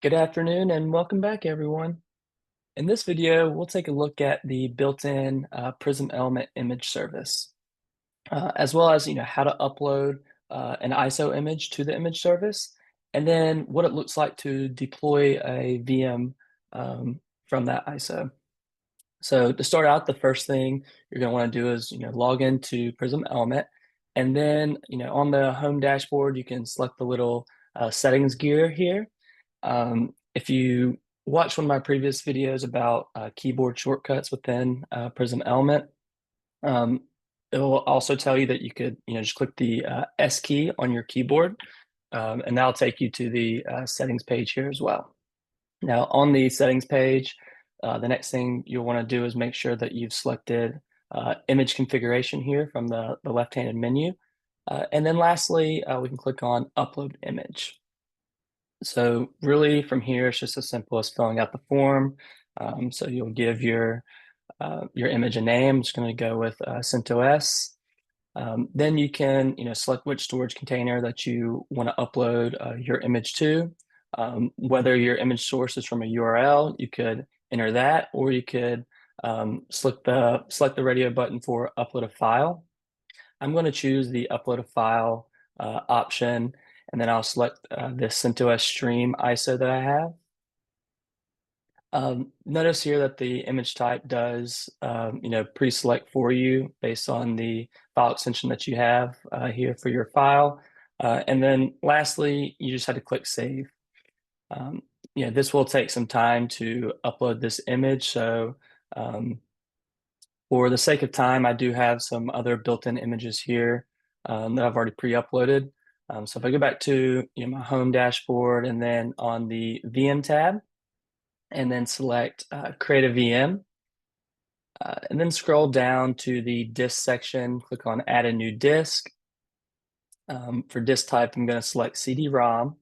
Good afternoon and welcome back, everyone. In this video, we'll take a look at the built-in Prism Element image service, as well as how to upload an ISO image to the image service, and then what it looks like to deploy a VM from that ISO. So to start out, the first thing you're going to want to do is log into Prism Element, and then on the home dashboard, you can select the little settings gear here. If you watch one of my previous videos about keyboard shortcuts within Prism Element, um, it will also tell you that you could, just click the S key on your keyboard, and that'll take you to the settings page here as well. Now, on the settings page, the next thing you'll want to do is make sure that you've selected image configuration here from the left-handed menu. And then lastly, we can click on Upload Image. So really from here, it's just as simple as filling out the form. So you'll give your image a name. I'm just going to go with CentOS. Then you can select which storage container that you want to upload your image to. Whether your image source is from a URL, you could enter that, or you could select the radio button for upload a file. I'm going to choose the upload a file option, and then I'll select this CentOS stream ISO that I have. Notice here that the image type does, pre-select for you based on the file extension that you have here for your file. And then lastly, you just have to click save. This will take some time to upload this image. So for the sake of time, I do have some other built-in images here that I've already pre-uploaded. So if I go back to my home dashboard and then on the VM tab, and then select Create a VM, and then scroll down to the disk section, click on Add a new disk. For disk type, I'm going to select CD-ROM,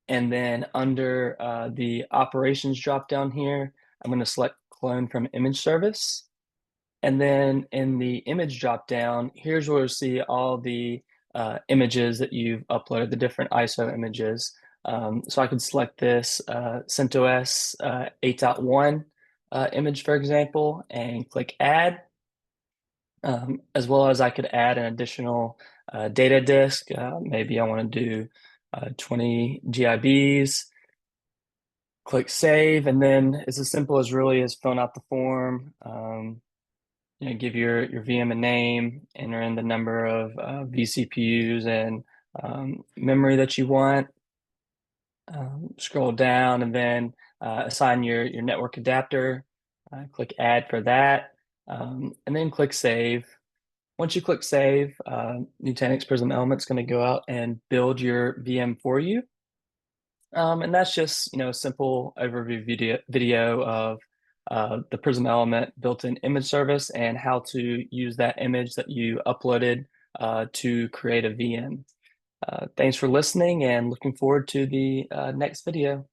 and then under the operations drop down here, I'm going to select Clone from Image Service. And then in the image drop down, here's where you'll see all the images that you've uploaded, the different ISO images. So I could select this CentOS 8.1 image, for example, and click Add, as well as I could add an additional data disk. Maybe I want to do 20 GIBs. Click Save, and then it's as simple as really as filling out the form. Give your VM a name, enter in the number of vCPUs and memory that you want. Scroll down and then assign your network adapter. Click Add for that, and then click Save. Once you click Save, Nutanix Prism Element is going to go out and build your VM for you. And that's just a simple overview video of the Prism Element built-in image service and how to use that image that you uploaded to create a VM. Thanks for listening and looking forward to the next video.